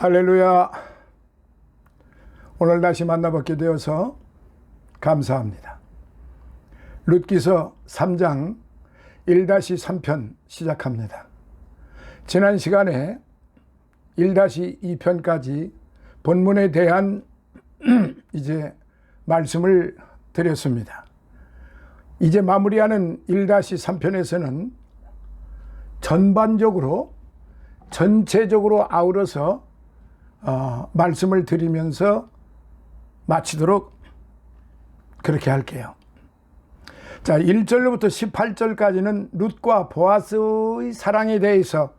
할렐루야. 오늘 다시 만나뵙게 되어서 감사합니다. 룻기서 3장 1-3편 시작합니다. 지난 시간에 1-2편까지 본문에 대한 이제 말씀을 드렸습니다. 이제 마무리하는 1-3편에서는 전체적으로 아우러서 말씀을 드리면서 마치도록 그렇게 할게요. 자, 1절로부터 18절까지는 룻과 보아스의 사랑에 대해서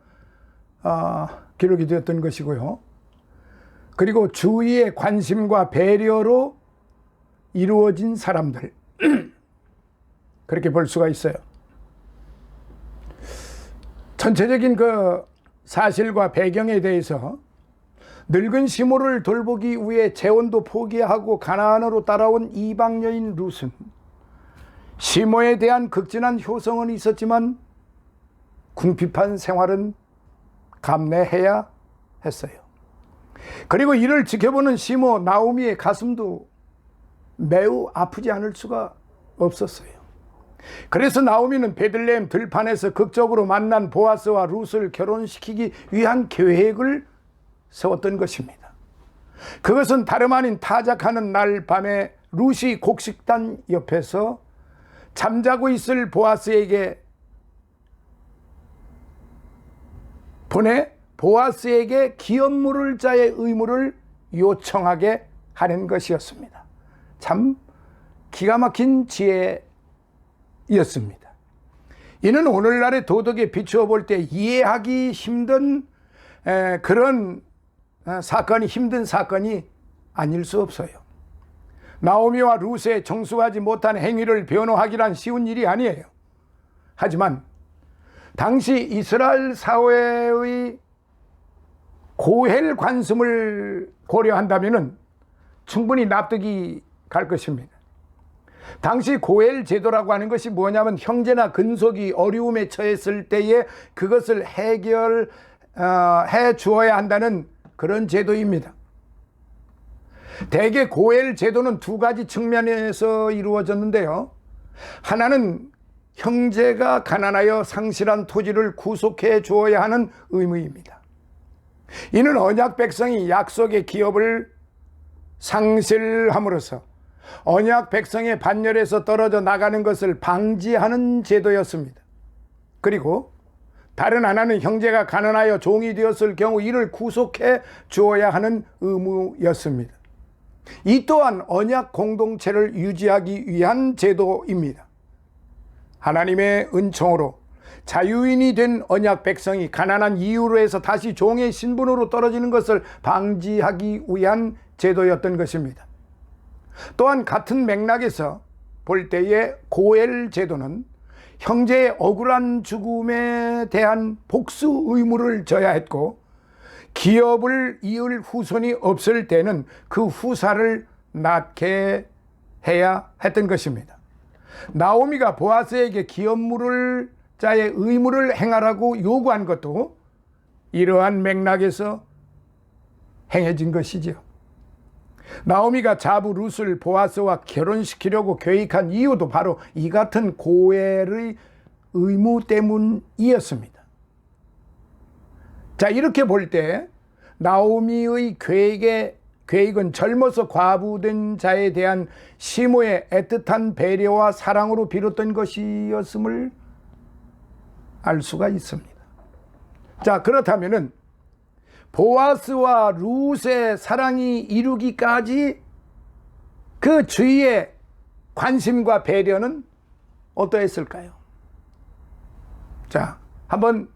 기록이 되었던 것이고요. 그리고 주위의 관심과 배려로 이루어진 사람들 그렇게 볼 수가 있어요. 전체적인 그 사실과 배경에 대해서 늙은 시므를 돌보기 위해 재혼도 포기하고 가나안으로 따라온 이방 여인 룻은 시므에 대한 극진한 효성은 있었지만 궁핍한 생활은 감내해야 했어요. 그리고 이를 지켜보는 시므 나오미의 가슴도 매우 아프지 않을 수가 없었어요. 그래서 나오미는 베들레헴 들판에서 극적으로 만난 보아스와 룻을 결혼시키기 위한 계획을 세웠던 것입니다. 그것은 다름 아닌 타작하는 날 밤에 룻이 곡식단 옆에서 잠자고 있을 보아스에게 보내 보아스에게 기업 물을 자의 의무를 요청하게 하는 것이었습니다. 참 기가 막힌 지혜였습니다. 이는 오늘날의 도덕에 비추어 볼 때 이해하기 힘든 그런 힘든 사건이 아닐 수 없어요. 나오미와 룻의 정숙하지 못한 행위를 변호하기란 쉬운 일이 아니에요. 하지만 당시 이스라엘 사회의 고헬 관습을 고려한다면 충분히 납득이 갈 것입니다. 당시 고헬 제도라고 하는 것이 뭐냐면 형제나 근속이 어려움에 처했을 때에 그것을 해결해 주어야 한다는 그런 제도입니다. 대개 고헬 제도는 두 가지 측면에서 이루어졌는데요. 하나는 형제가 가난하여 상실한 토지를 구속해 주어야 하는 의무입니다. 이는 언약 백성이 약속의 기업을 상실함으로써 언약 백성의 반열에서 떨어져 나가는 것을 방지하는 제도였습니다. 그리고 다른 하나는 형제가 가난하여 종이 되었을 경우 이를 구속해 주어야 하는 의무였습니다. 이 또한 언약 공동체를 유지하기 위한 제도입니다. 하나님의 은총으로 자유인이 된 언약 백성이 가난한 이유로 해서 다시 종의 신분으로 떨어지는 것을 방지하기 위한 제도였던 것입니다. 또한 같은 맥락에서 볼 때의 고헬 제도는 형제의 억울한 죽음에 대한 복수 의무를 져야 했고 기업을 이을 후손이 없을 때는 그 후사를 낳게 해야 했던 것입니다. 나오미가 보아스에게 기업 물을 자의 의무를 행하라고 요구한 것도 이러한 맥락에서 행해진 것이지요. 나오미가 자부 룻을 보아스와 결혼시키려고 계획한 이유도 바로 이 같은 고헬의 의무 때문이었습니다. 자, 이렇게 볼 때 나오미의 계획은 젊어서 과부된 자에 대한 시므의 애틋한 배려와 사랑으로 비롯된 것이었음을 알 수가 있습니다. 자, 그렇다면은 보아스와 룻의 사랑이 이루기까지 그 주위의 관심과 배려는 어떠했을까요? 자, 한번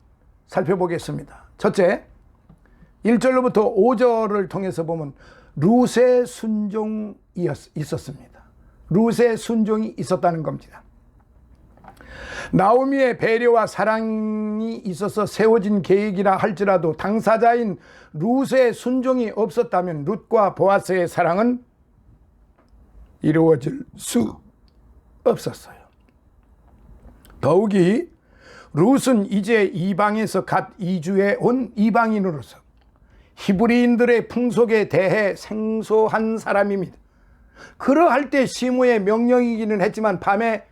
살펴보겠습니다. 첫째, 1절로부터 5절을 통해서 보면 룻의 순종이 있었습니다. 룻의 순종이 있었다는 겁니다. 나오미의 배려와 사랑이 있어서 세워진 계획이라 할지라도 당사자인 룻의 순종이 없었다면 룻과 보아스의 사랑은 이루어질 수 없었어요. 더욱이 룻은 이제 이방에서 갓 이주해 온 이방인으로서 히브리인들의 풍속에 대해 생소한 사람입니다. 그러할 때 시므의 명령이기는 했지만 밤에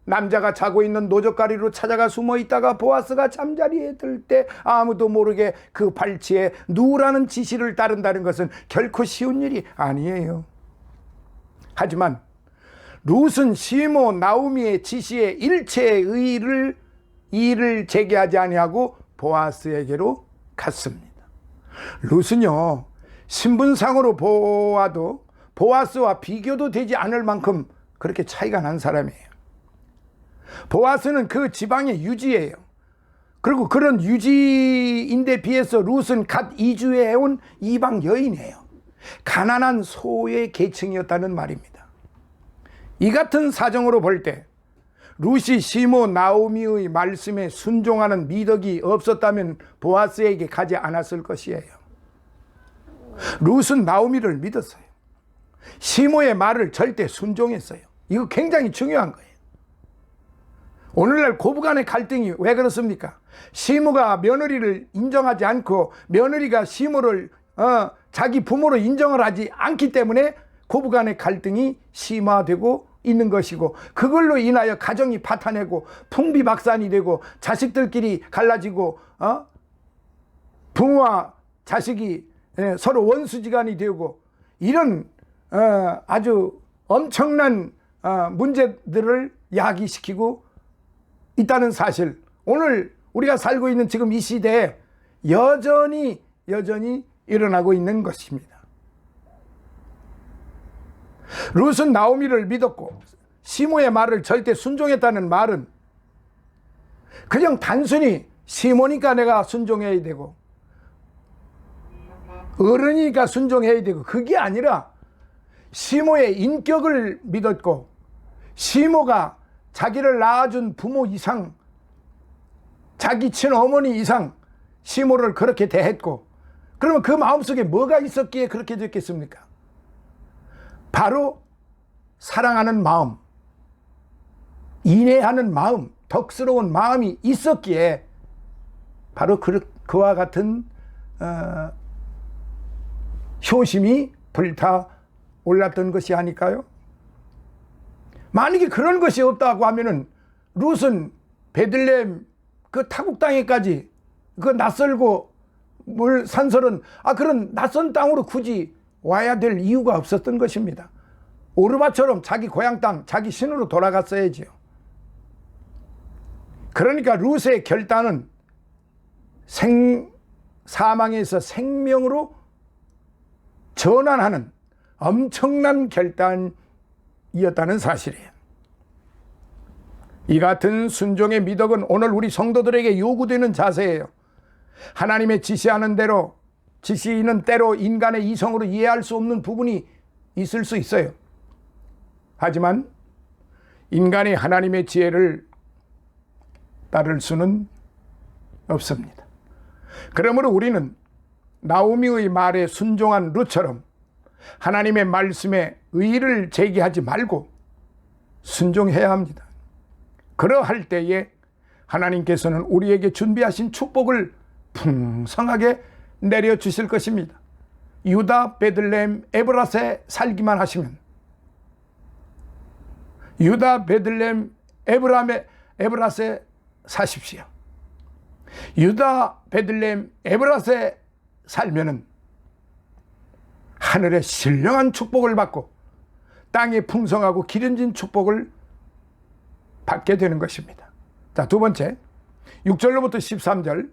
남자가 자고 있는 노젓가리로 찾아가 숨어 있다가 보아스가 잠자리에 들 때 아무도 모르게 그 발치에 누우라는 지시를 따른다는 것은 결코 쉬운 일이 아니에요. 하지만 룻은 시므 나오미의 지시에 일체의 이의를 제기하지 아니하고 보아스에게로 갔습니다. 룻은요, 신분상으로 보아도 보아스와 비교도 되지 않을 만큼 그렇게 차이가 난 사람이에요. 보아스는 그 지방의 유지예요. 그리고 그런 유지인데 비해서 룻은 갓 이주해온 이방 여인이에요. 가난한 소의 계층이었다는 말입니다. 이 같은 사정으로 볼 때 룻이 시므 나오미의 말씀에 순종하는 미덕이 없었다면 보아스에게 가지 않았을 것이에요. 룻은 나오미를 믿었어요. 시므의 말을 절대 순종했어요. 이거 굉장히 중요한 거예요. 오늘날 고부간의 갈등이 왜 그렇습니까? 시므가 며느리를 인정하지 않고 며느리가 시므를 자기 부모로 인정을 하지 않기 때문에 고부간의 갈등이 심화되고 있는 것이고, 그걸로 인하여 가정이 파탄내고 풍비박산이 되고 자식들끼리 갈라지고 부모와 자식이 서로 원수지간이 되고 이런 아주 엄청난 문제들을 야기시키고 있다는 사실, 오늘 우리가 살고 있는 지금 이 시대에 여전히 일어나고 있는 것입니다. 룻은 나오미를 믿었고 시므의 말을 절대 순종했다는 말은 그냥 단순히 시므니까 내가 순종해야 되고 어른이니까 순종해야 되고, 그게 아니라 시므의 인격을 믿었고 시므가 자기를 낳아준 부모 이상, 자기 친어머니 이상 시므를 그렇게 대했고, 그러면 그 마음속에 뭐가 있었기에 그렇게 됐겠습니까? 바로 사랑하는 마음, 인애하는 마음, 덕스러운 마음이 있었기에 바로 그와 같은 효심이 불타올랐던 것이 아닐까요? 만약에 그런 것이 없다고 하면은 룻은 베들레헴 그 타국 땅에까지 그 낯설고 산설은 그런 낯선 땅으로 굳이 와야 될 이유가 없었던 것입니다. 오르바처럼 자기 고향 땅, 자기 신으로 돌아갔어야지요. 그러니까 룻의 결단은 사망에서 생명으로 전환하는 엄청난 결단이었다는 사실이에요. 이 같은 순종의 미덕은 오늘 우리 성도들에게 요구되는 자세예요. 하나님의 지시하는 대로, 지시는 때로 인간의 이성으로 이해할 수 없는 부분이 있을 수 있어요. 하지만 인간이 하나님의 지혜를 따를 수는 없습니다. 그러므로 우리는 나오미의 말에 순종한 룻처럼 하나님의 말씀에 의의를 제기하지 말고 순종해야 합니다. 그러할 때에 하나님께서는 우리에게 준비하신 축복을 풍성하게 내려주실 것입니다. 유다, 베들레헴, 에브라스에 살기만 하시면, 유다, 베들레헴, 에브라스에 사십시오. 유다, 베들레헴, 에브라스에 살면은 하늘의 신령한 축복을 받고 땅에 풍성하고 기름진 축복을 받게 되는 것입니다. 자, 두 번째, 6절로부터 13절,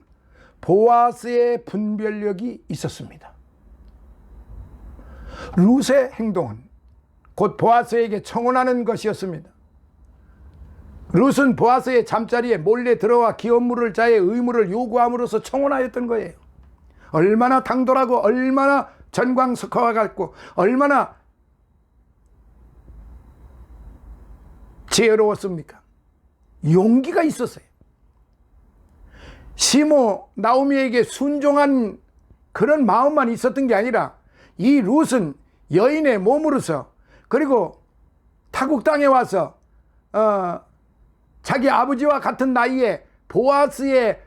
보아스의 분별력이 있었습니다. 룻의 행동은 곧 보아스에게 청혼하는 것이었습니다. 룻은 보아스의 잠자리에 몰래 들어와 기업물을 자의 의무를 요구함으로써 청혼하였던 거예요. 얼마나 당돌하고 얼마나 전광석화와 같고 얼마나 지혜로웠습니까? 용기가 있었어요. 시므 나오미에게 순종한 그런 마음만 있었던 게 아니라 이 룻은 여인의 몸으로서, 그리고 타국 땅에 와서 자기 아버지와 같은 나이에 보아스의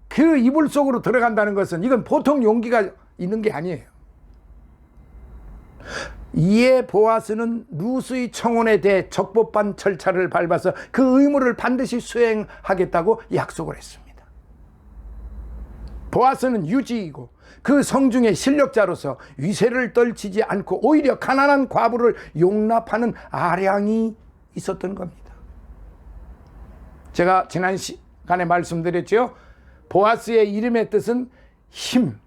그 이불 속으로 들어간다는 것은 이건 보통 용기가 있는 게 아니에요. 이에 보아스는 룻의 청혼에 대해 적법한 절차를 밟아서 그 의무를 반드시 수행하겠다고 약속을 했습니다. 보아스는 유지이고 그 성중의 실력자로서 위세를 떨치지 않고 오히려 가난한 과부를 용납하는 아량이 있었던 겁니다. 제가 지난 시간에 말씀드렸죠. 보아스의 이름의 뜻은 힘,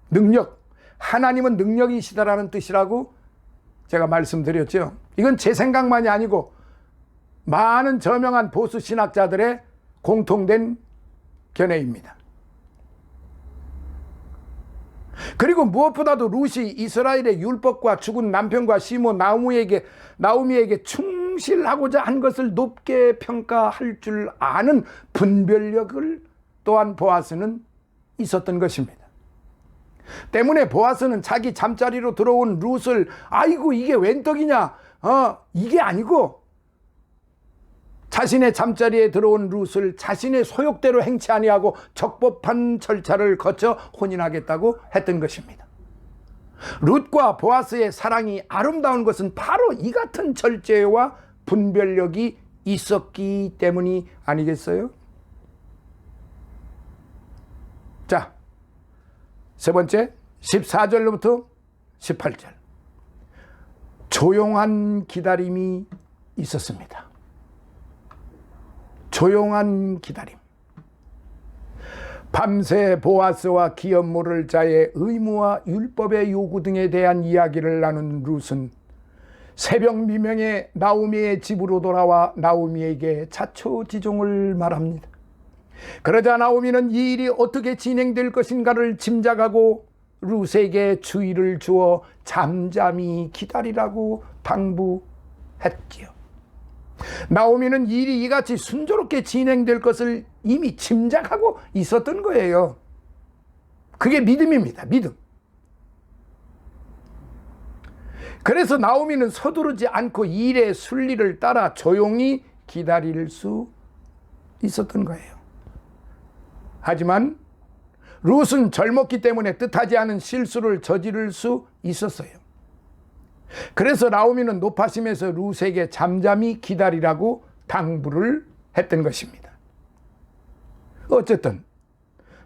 능력, 하나님은 능력이시다라는 뜻이라고 제가 말씀드렸죠. 이건 제 생각만이 아니고 많은 저명한 보수 신학자들의 공통된 견해입니다. 그리고 무엇보다도 룻이 이스라엘의 율법과 죽은 남편과 시모 나오미에게 충실하고자 한 것을 높게 평가할 줄 아는 분별력을 또한 보아스는 있었던 것입니다. 때문에 보아스는 자기 잠자리로 들어온 룻을 아이고 이게 웬 떡이냐 이게 아니고 자신의 잠자리에 들어온 룻을 자신의 소욕대로 행치 아니하고 적법한 절차를 거쳐 혼인하겠다고 했던 것입니다. 룻과 보아스의 사랑이 아름다운 것은 바로 이 같은 절제와 분별력이 있었기 때문이 아니겠어요? 자, 세 번째 14절로부터 18절 조용한 기다림이 있었습니다. 조용한 기다림. 밤새 보아스와 기업 모를 자의 의무와 율법의 요구 등에 대한 이야기를 나눈 룻은 새벽 미명에 나오미의 집으로 돌아와 나오미에게 자초지종을 말합니다. 그러자 나오미는 이 일이 어떻게 진행될 것인가를 짐작하고 룻에게 주의를 주어 잠잠히 기다리라고 당부했지요. 나오미는 이 일이 이같이 순조롭게 진행될 것을 이미 짐작하고 있었던 거예요. 그게 믿음입니다. 믿음. 그래서 나오미는 서두르지 않고 이 일의 순리를 따라 조용히 기다릴 수 있었던 거예요. 하지만 룻은 젊었기 때문에 뜻하지 않은 실수를 저지를 수 있었어요. 그래서 나오미는 노파심에서 룻에게 잠잠히 기다리라고 당부를 했던 것입니다. 어쨌든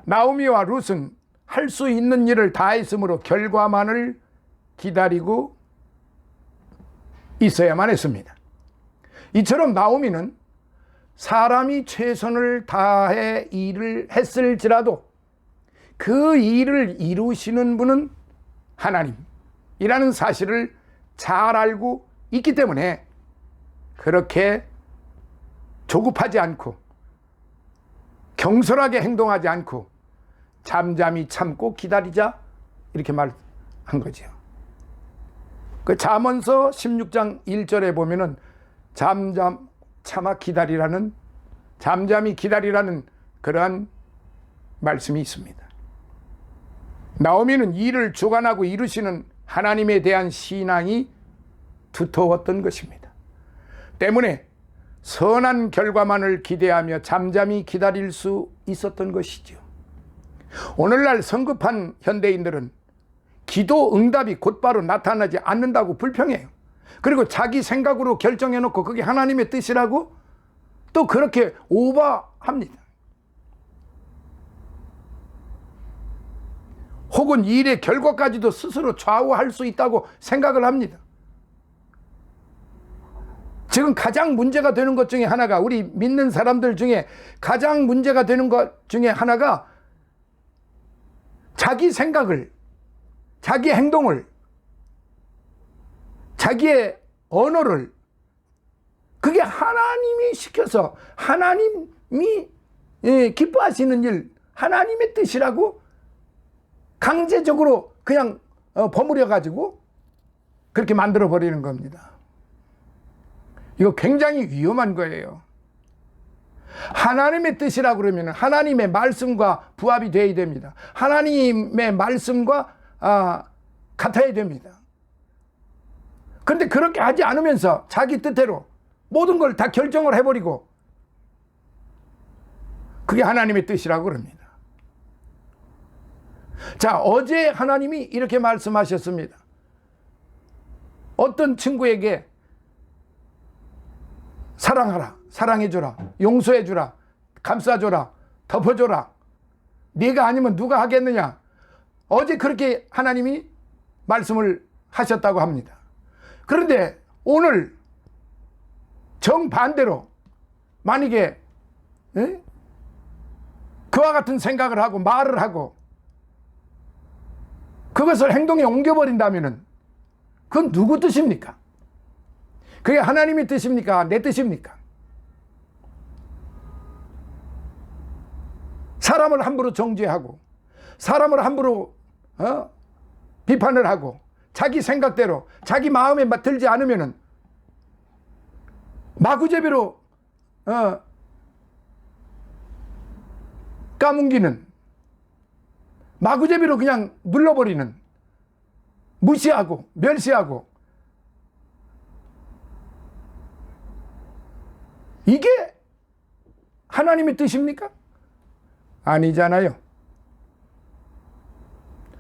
나오미와 룻은 할 수 있는 일을 다 했으므로 결과만을 기다리고 있어야만 했습니다. 이처럼 나오미는 사람이 최선을 다해 일을 했을지라도 그 일을 이루시는 분은 하나님이라는 사실을 잘 알고 있기 때문에 그렇게 조급하지 않고 경솔하게 행동하지 않고 잠잠히 참고 기다리자 이렇게 말한 거죠. 그 잠언서 16장 1절에 보면은 잠잠히 기다리라는 그러한 말씀이 있습니다. 나오미는 일을 주관하고 이루시는 하나님에 대한 신앙이 두터웠던 것입니다. 때문에 선한 결과만을 기대하며 잠잠히 기다릴 수 있었던 것이죠. 오늘날 성급한 현대인들은 기도 응답이 곧바로 나타나지 않는다고 불평해요. 그리고 자기 생각으로 결정해놓고 그게 하나님의 뜻이라고 또 그렇게 오버합니다. 혹은 일의 결과까지도 스스로 좌우할 수 있다고 생각을 합니다. 지금 가장 문제가 되는 것 중에 하나가, 우리 믿는 사람들 중에 가장 문제가 되는 것 중에 하나가 자기 생각을, 자기 행동을, 자기의 언어를 그게 하나님이 시켜서 하나님이 기뻐하시는 일, 하나님의 뜻이라고 강제적으로 그냥 버무려 가지고 그렇게 만들어 버리는 겁니다. 이거 굉장히 위험한 거예요. 하나님의 뜻이라 그러면 하나님의 말씀과 부합이 되어야 됩니다. 하나님의 말씀과 같아야 됩니다. 그런데 그렇게 하지 않으면서 자기 뜻대로 모든 걸 다 결정을 해버리고 그게 하나님의 뜻이라고 그럽니다. 자, 어제 하나님이 이렇게 말씀하셨습니다. 어떤 친구에게 사랑하라, 사랑해줘라, 용서해주라, 감싸줘라, 덮어줘라. 네가 아니면 누가 하겠느냐. 어제 그렇게 하나님이 말씀을 하셨다고 합니다. 그런데 오늘 정반대로 만약에 그와 같은 생각을 하고 말을 하고 그것을 행동에 옮겨버린다면 그건 누구 뜻입니까? 그게 하나님의 뜻입니까? 내 뜻입니까? 사람을 함부로 정죄하고 사람을 함부로 비판을 하고 자기 생각대로 자기 마음에 들지 않으면 마구잡이로 까뭉기는, 마구잡이로 그냥 눌러버리는, 무시하고 멸시하고, 이게 하나님의 뜻입니까? 아니잖아요.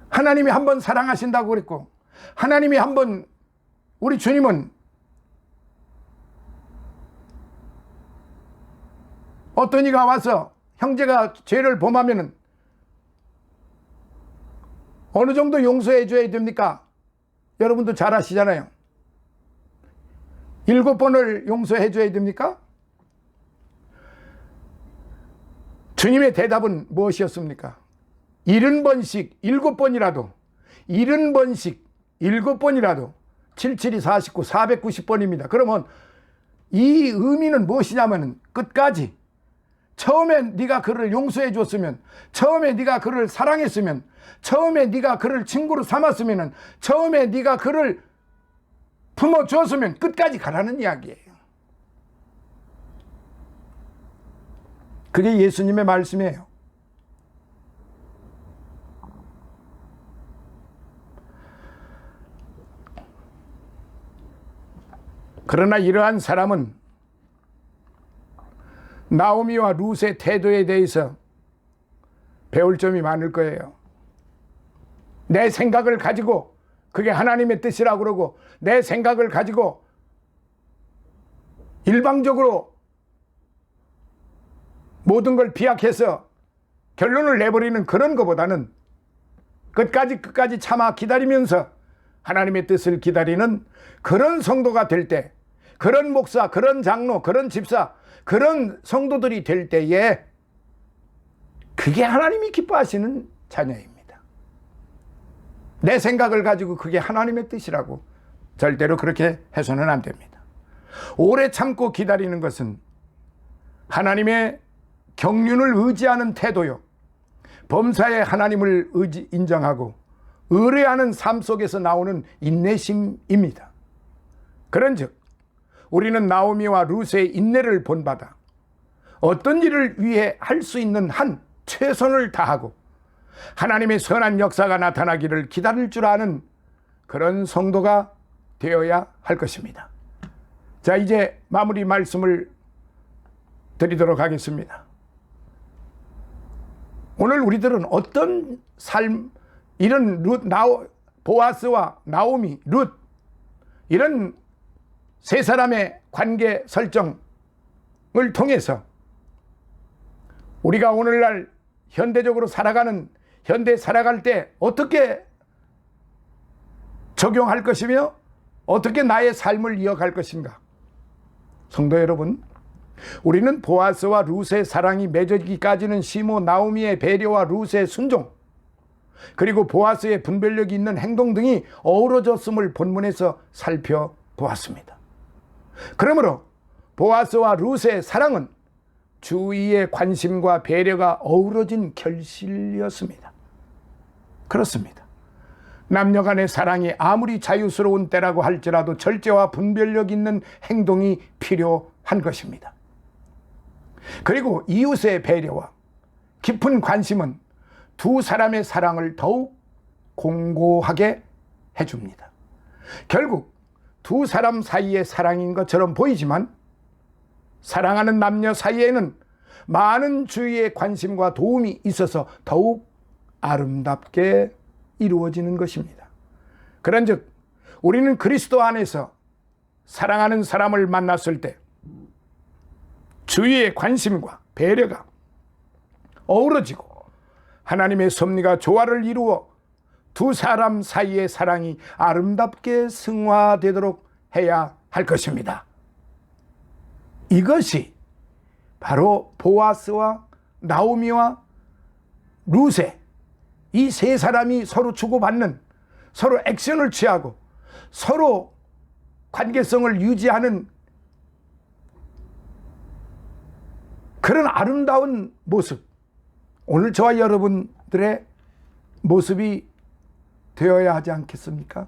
하나님이 한번 사랑하신다고 그랬고, 하나님이 한번, 우리 주님은 어떤 이가 와서 형제가 죄를 범하면은 어느 정도 용서해 줘야 됩니까? 여러분도 잘 아시잖아요. 7번을 용서해 줘야 됩니까? 주님의 대답은 무엇이었습니까? 70번씩 7번이라도, 70번씩 7번이라도, 77이 49, 490번입니다. 그러면 이 의미는 무엇이냐면, 끝까지 처음에 네가 그를 용서해 줬으면, 처음에 네가 그를 사랑했으면, 처음에 네가 그를 친구로 삼았으면, 처음에 네가 그를 품어주었으면 끝까지 가라는 이야기예요. 그게 예수님의 말씀이에요. 그러나 이러한 사람은 나오미와 룻의 태도에 대해서 배울 점이 많을 거예요. 내 생각을 가지고 그게 하나님의 뜻이라고 그러고, 내 생각을 가지고 일방적으로 모든 걸 비약해서 결론을 내버리는 그런 것보다는 끝까지 참아 기다리면서 하나님의 뜻을 기다리는 그런 성도가 될 때, 그런 목사, 그런 장로, 그런 집사, 그런 성도들이 될 때에 그게 하나님이 기뻐하시는 자녀입니다. 내 생각을 가지고 그게 하나님의 뜻이라고 절대로 그렇게 해서는 안 됩니다. 오래 참고 기다리는 것은 하나님의 경륜을 의지하는 태도요, 범사에 하나님을 인정하고 의뢰하는 삶 속에서 나오는 인내심입니다. 그런즉 우리는 나오미와 룻의 인내를 본받아 어떤 일을 위해 할 수 있는 한 최선을 다하고 하나님의 선한 역사가 나타나기를 기다릴 줄 아는 그런 성도가 되어야 할 것입니다. 자, 이제 마무리 말씀을 드리도록 하겠습니다. 오늘 우리들은 어떤 삶, 이런 보아스와 나오미, 룻, 이런 세 사람의 관계 설정을 통해서 우리가 오늘날 현대적으로 살아갈 때 어떻게 적용할 것이며 어떻게 나의 삶을 이어갈 것인가? 성도 여러분, 우리는 보아스와 룻의 사랑이 맺어지기까지는 시모 나오미의 배려와 룻의 순종, 그리고 보아스의 분별력이 있는 행동 등이 어우러졌음을 본문에서 살펴보았습니다. 그러므로 보아스와 룻의 사랑은 주위의 관심과 배려가 어우러진 결실이었습니다. 그렇습니다. 남녀 간의 사랑이 아무리 자유스러운 때라고 할지라도 절제와 분별력 있는 행동이 필요한 것입니다. 그리고 이웃의 배려와 깊은 관심은 두 사람의 사랑을 더욱 공고하게 해줍니다. 결국 두 사람 사이의 사랑인 것처럼 보이지만 사랑하는 남녀 사이에는 많은 주위의 관심과 도움이 있어서 더욱 아름답게 이루어지는 것입니다. 그런즉 우리는 그리스도 안에서 사랑하는 사람을 만났을 때 주위의 관심과 배려가 어우러지고 하나님의 섭리가 조화를 이루어 두 사람 사이의 사랑이 아름답게 승화되도록 해야 할 것입니다. 이것이 바로 보아스와 나오미와 루세, 이 세 사람이 서로 주고받는, 서로 액션을 취하고 서로 관계성을 유지하는 그런 아름다운 모습, 오늘 저와 여러분들의 모습이 되어야 하지 않겠습니까?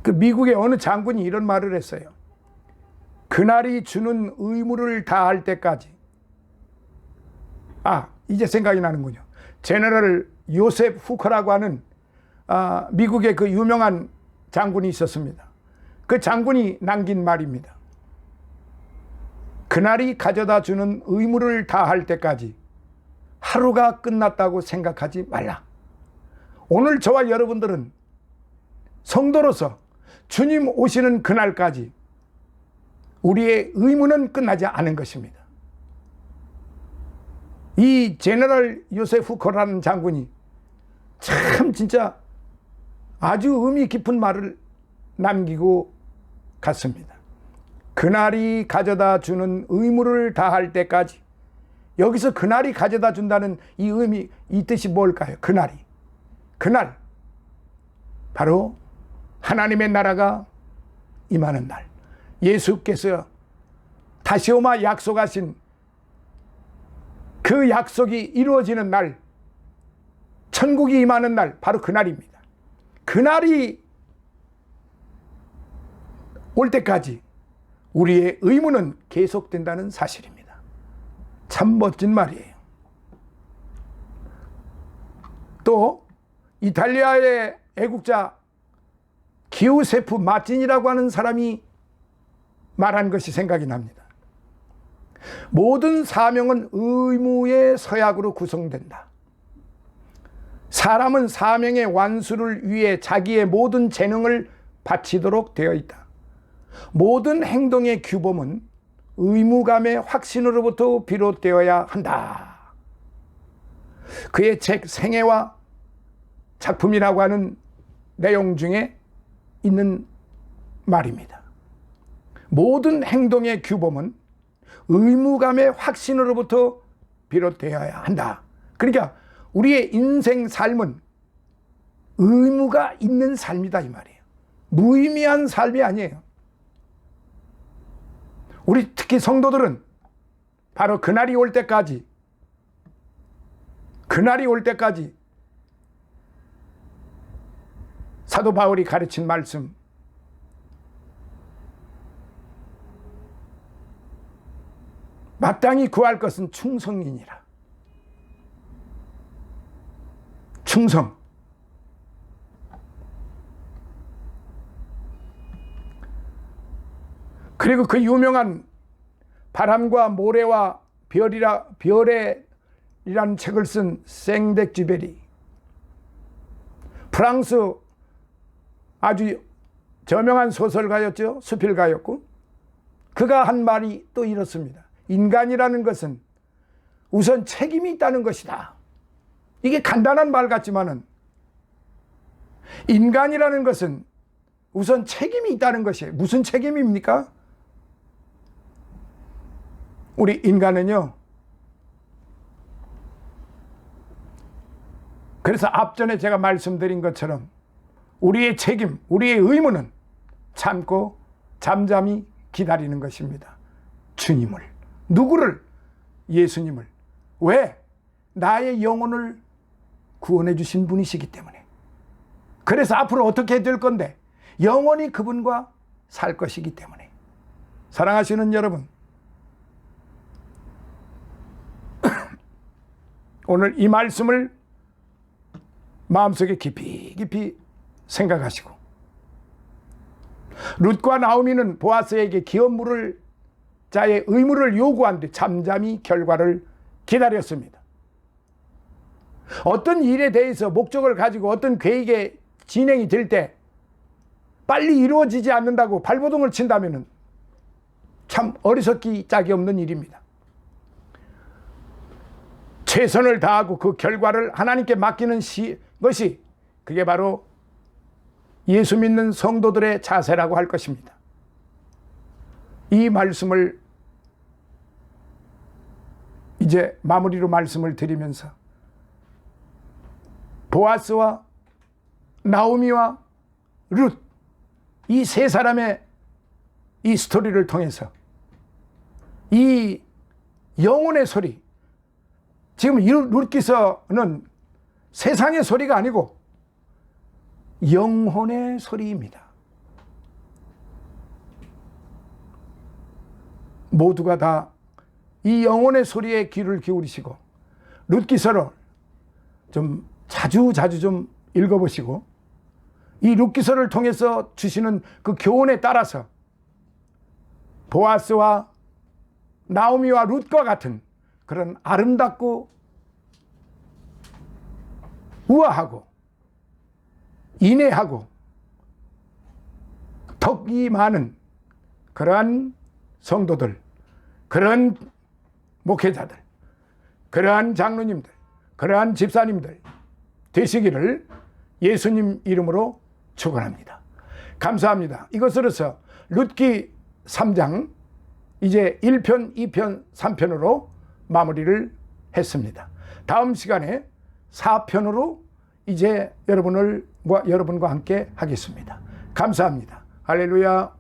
그 미국의 어느 장군이 이런 말을 했어요. 그날이 주는 의무를 다할 때까지. 이제 생각이 나는군요. 제너럴 요셉 후커라고 하는 미국의 그 유명한 장군이 있었습니다. 그 장군이 남긴 말입니다. 그날이 가져다 주는 의무를 다할 때까지 하루가 끝났다고 생각하지 말라. 오늘 저와 여러분들은 성도로서 주님 오시는 그날까지 우리의 의무는 끝나지 않은 것입니다. 이 제너럴 요셉 후커라는 장군이 참 진짜 아주 의미 깊은 말을 남기고 갔습니다. 그날이 가져다 주는 의무를 다할 때까지. 여기서 그날이 가져다 준다는 이 의미, 이 뜻이 뭘까요? 그날 바로 하나님의 나라가 임하는 날, 예수께서 다시 오마 약속하신 그 약속이 이루어지는 날, 천국이 임하는 날, 바로 그날입니다. 그날이 올 때까지 우리의 의무는 계속된다는 사실입니다. 참 멋진 말이에요. 또 이탈리아의 애국자 기우세프 마틴이라고 하는 사람이 말한 것이 생각이 납니다. 모든 사명은 의무의 서약으로 구성된다. 사람은 사명의 완수를 위해 자기의 모든 재능을 바치도록 되어 있다. 모든 행동의 규범은 의무감의 확신으로부터 비롯되어야 한다. 그의 책 생애와 작품이라고 하는 내용 중에 있는 말입니다. 모든 행동의 규범은 의무감의 확신으로부터 비롯되어야 한다. 그러니까 우리의 인생 삶은 의무가 있는 삶이다 이 말이에요. 무의미한 삶이 아니에요. 우리 특히 성도들은 바로 그날이 올 때까지 사도 바울이 가르친 말씀, 마땅히 구할 것은 충성이니라. 충성. 그리고 그 유명한 바람과 모래와 별이라는 책을 쓴 생덱쥐베리, 프랑스 아주 저명한 소설가였죠. 수필가였고, 그가 한 말이 또 이렇습니다. 인간이라는 것은 우선 책임이 있다는 것이다. 이게 간단한 말 같지만은 인간이라는 것은 우선 책임이 있다는 것이에요. 무슨 책임입니까? 우리 인간은요, 그래서 앞전에 제가 말씀드린 것처럼 우리의 책임, 우리의 의무는 참고 잠잠히 기다리는 것입니다. 주님을. 누구를? 예수님을. 왜? 나의 영혼을 구원해 주신 분이시기 때문에. 그래서 앞으로 어떻게 될 건데? 영원히 그분과 살 것이기 때문에. 사랑하시는 여러분, 오늘 이 말씀을 마음속에 깊이 깊이 생각하시고 룻과 나오미는 보아스에게 기업 물을 자의 의무를 요구한 뒤 잠잠히 결과를 기다렸습니다. 어떤 일에 대해서 목적을 가지고 어떤 계획에 진행이 될 때 빨리 이루어지지 않는다고 발버둥을 친다면 참 어리석기 짝이 없는 일입니다. 최선을 다하고 그 결과를 하나님께 맡기는 것이 그게 바로 예수 믿는 성도들의 자세라고 할 것입니다. 이 말씀을 이제 마무리로 말씀을 드리면서 보아스와 나오미와 룻, 이 세 사람의 이 스토리를 통해서 이 영혼의 소리, 지금 이 룻기서는 세상의 소리가 아니고 영혼의 소리입니다. 모두가 다 이 영혼의 소리에 귀를 기울이시고 룻기서를 좀 자주 좀 읽어보시고 이 룻기서를 통해서 주시는 그 교훈에 따라서 보아스와 나오미와 룻과 같은 그런 아름답고 우아하고 인애하고 덕이 많은 그러한 성도들, 그러한 목회자들, 그러한 장로님들, 그러한 집사님들 되시기를 예수님 이름으로 축원합니다. 감사합니다. 이것으로서 룻기 3장 이제 1편, 2편, 3편으로 마무리를 했습니다. 다음 시간에 4편으로 이제 여러분과 함께 하겠습니다. 감사합니다. 할렐루야.